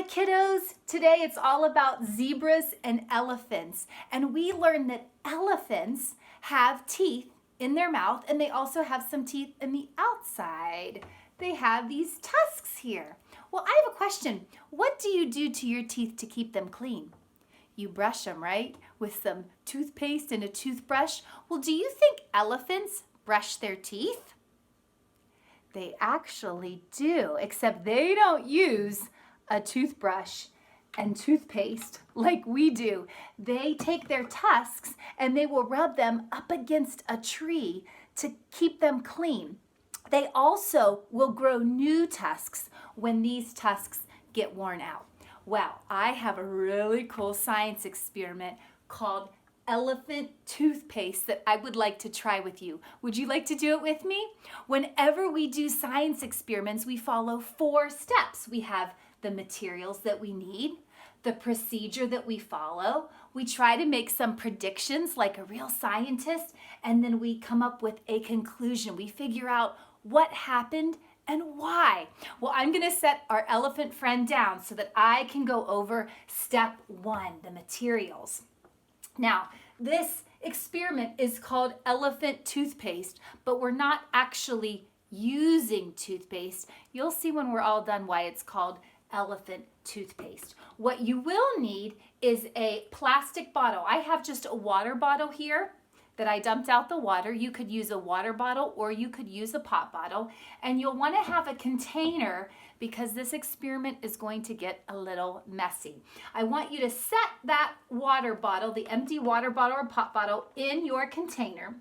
kiddos, today it's all about zebras and elephants. And we learned that elephants have teeth in their mouth and they also have some teeth in the outside. They have these tusks here. Well, I have a question. What do you do to your teeth to keep them clean? You brush them, right? With some toothpaste and a toothbrush. Well, do you think elephants brush their teeth? They actually do, except they don't use a toothbrush and toothpaste like we do. They take their tusks and they will rub them up against a tree to keep them clean. They also will grow new tusks when these tusks get worn out. Well, I have a really cool science experiment called elephant toothpaste that I would like to try with you. Would you like to do it with me? Whenever we do science experiments, we follow 4 steps. We have the materials that we need, the procedure that we follow. We try to make some predictions like a real scientist, and then we come up with a conclusion. We figure out what happened and why. Well, I'm gonna set our elephant friend down so that I can go over step 1, the materials. Now, this experiment is called elephant toothpaste, but we're not actually using toothpaste. You'll see when we're all done why it's called elephant toothpaste. What you will need is a plastic bottle. I have just a water bottle here that I dumped out the water. You could use a water bottle or you could use a pop bottle. And you'll want to have a container because this experiment is going to get a little messy. I want you to set that water bottle, the empty water bottle or pop bottle, in your container.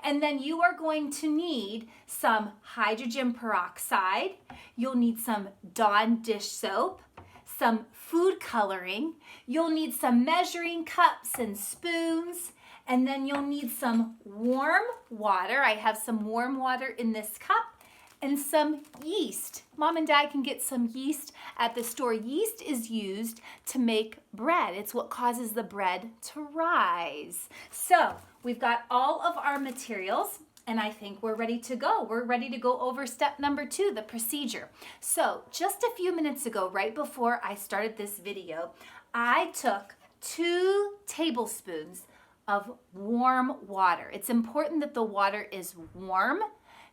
And then you are going to need some hydrogen peroxide. You'll need some Dawn dish soap, some food coloring. You'll need some measuring cups and spoons. And then you'll need some warm water. I have some warm water in this cup and some yeast. Mom and Dad can get some yeast at the store. Yeast is used to make bread. It's what causes the bread to rise. So we've got all of our materials and I think we're ready to go. We're ready to go over step number 2, the procedure. So just a few minutes ago, right before I started this video, I took 2 tablespoons of warm water. It's important that the water is warm,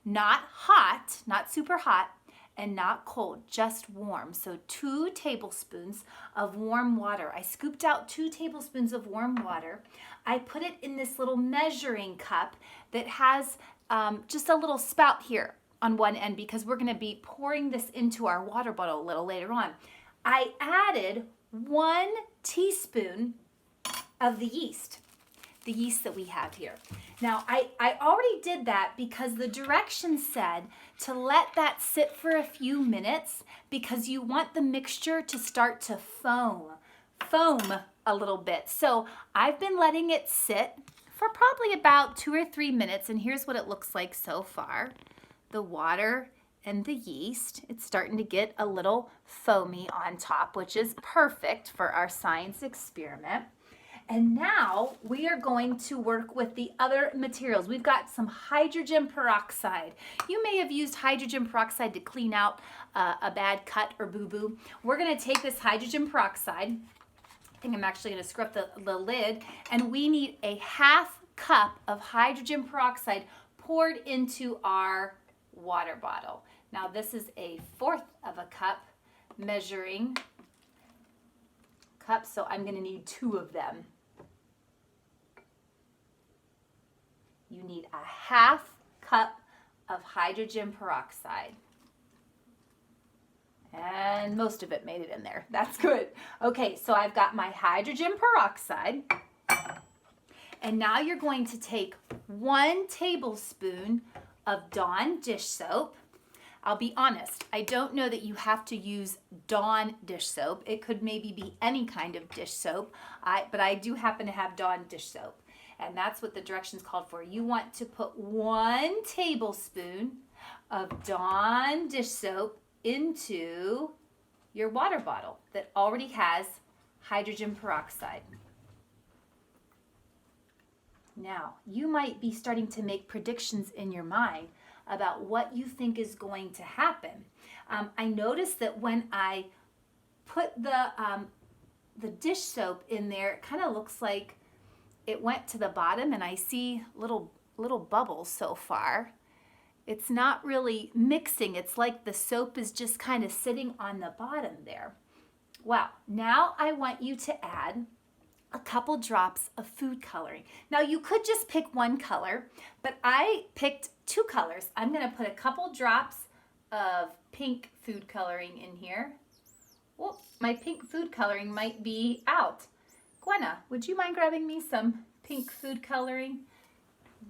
not hot, not super hot, and not cold, just warm. So 2 tablespoons of warm water. I scooped out 2 tablespoons of warm water. I put it in this little measuring cup that has just a little spout here on one end because we're gonna be pouring this into our water bottle a little later on. I added 1 teaspoon of the yeast that we have here. Now, I already did that because the directions said to let that sit for a few minutes because you want the mixture to start to foam a little bit. So I've been letting it sit for probably about 2 or 3 minutes, and here's what it looks like so far. The water and the yeast, it's starting to get a little foamy on top, which is perfect for our science experiment. And now we are going to work with the other materials. We've got some hydrogen peroxide. You may have used hydrogen peroxide to clean out a bad cut or boo-boo. We're gonna take this hydrogen peroxide. I think I'm actually gonna screw up the lid. And we need a 1/2 cup of hydrogen peroxide poured into our water bottle. Now this is a 1/4 of a cup measuring cup, so I'm gonna need 2 of them. You need a 1/2 cup of hydrogen peroxide. And most of it made it in there. That's good. Okay, so I've got my hydrogen peroxide. And now you're going to take 1 tablespoon of Dawn dish soap. I'll be honest, I don't know that you have to use Dawn dish soap. It could maybe be any kind of dish soap, but I do happen to have Dawn dish soap. And that's what the directions called for. You want to put 1 tablespoon of Dawn dish soap into your water bottle that already has hydrogen peroxide. Now, you might be starting to make predictions in your mind about what you think is going to happen. I noticed that when I put the dish soap in there, it kind of looks like it went to the bottom, and I see little bubbles so far. It's not really mixing. It's like the soap is just kind of sitting on the bottom there. Well, now I want you to add a couple drops of food coloring. Now you could just pick one color, but I picked two colors. I'm going to put a couple drops of pink food coloring in here. Well, my pink food coloring might be out. Gwenna, would you mind grabbing me some pink food coloring?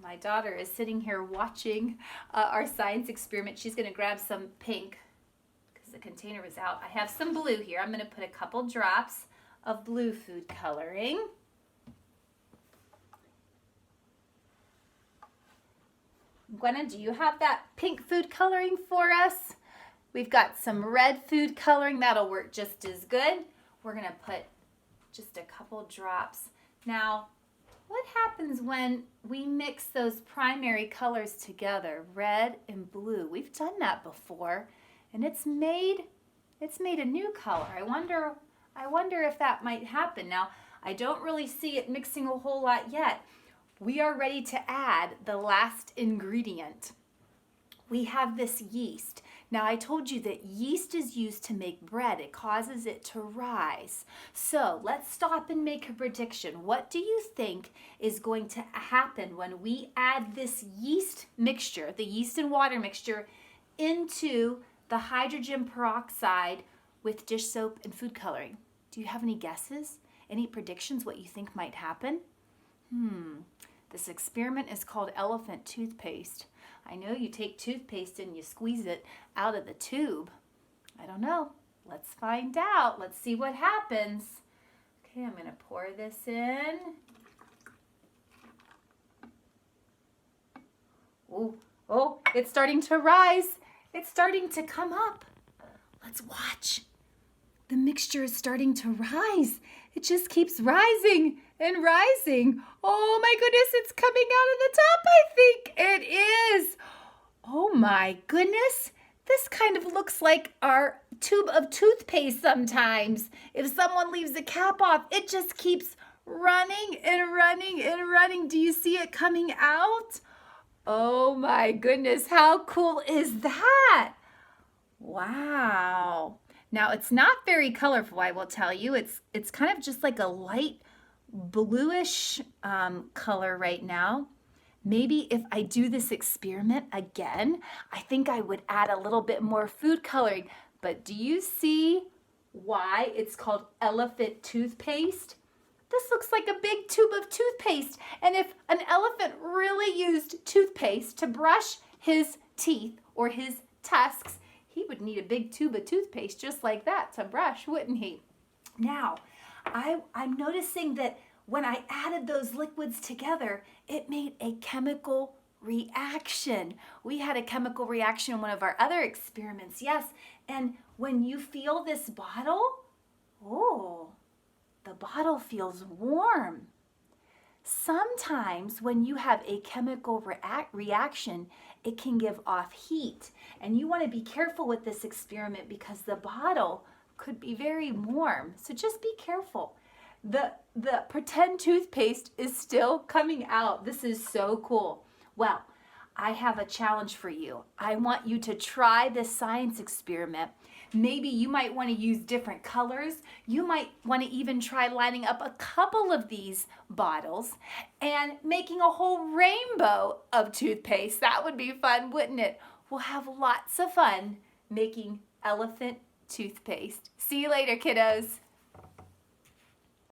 My daughter is sitting here watching our science experiment. She's going to grab some pink because the container was out. I have some blue here. I'm going to put a couple drops of blue food coloring. Gwenna, do you have that pink food coloring for us? We've got some red food coloring. That'll work just as good. We're going to put just a couple drops. Now, what happens when we mix those primary colors together, red and blue? We've done that before, and it's made a new color. I wonder if that might happen. Now, I don't really see it mixing a whole lot yet. We are ready to add the last ingredient. We have this yeast. Now, I told you that yeast is used to make bread. It causes it to rise. So let's stop and make a prediction. What do you think is going to happen when we add this yeast mixture, the yeast and water mixture, into the hydrogen peroxide with dish soap and food coloring? Do you have any guesses? Any predictions what you think might happen? This experiment is called elephant toothpaste. I know you take toothpaste and you squeeze it out of the tube. I don't know. Let's find out. Let's see what happens. Okay, I'm going to pour this in. Oh, it's starting to rise. It's starting to come up. Let's watch. The mixture is starting to rise. It just keeps rising and rising. Oh my goodness, it's coming out of the top, I think. It is. Oh my goodness. This kind of looks like our tube of toothpaste sometimes. If someone leaves the cap off, it just keeps running and running and running. Do you see it coming out? Oh my goodness, how cool is that? Wow. Now, it's not very colorful, I will tell you. It's kind of just like a light bluish color right now. Maybe if I do this experiment again, I think I would add a little bit more food coloring. But do you see why it's called elephant toothpaste? This looks like a big tube of toothpaste. And if an elephant really used toothpaste to brush his teeth or his tusks, he would need a big tube of toothpaste just like that to brush, wouldn't he? Now, I'm noticing that when I added those liquids together, it made a chemical reaction. We had a chemical reaction in one of our other experiments, yes. And when you feel this bottle, oh, the bottle feels warm. Sometimes when you have a chemical reaction, it can give off heat. And you want to be careful with this experiment because the bottle could be very warm. So just be careful. The pretend toothpaste is still coming out. This is so cool. Well, I have a challenge for you. I want you to try this science experiment. Maybe you might want to use different colors. You might want to even try lining up a couple of these bottles and making a whole rainbow of toothpaste. That would be fun, wouldn't it? We'll have lots of fun making elephant toothpaste. See you later, kiddos.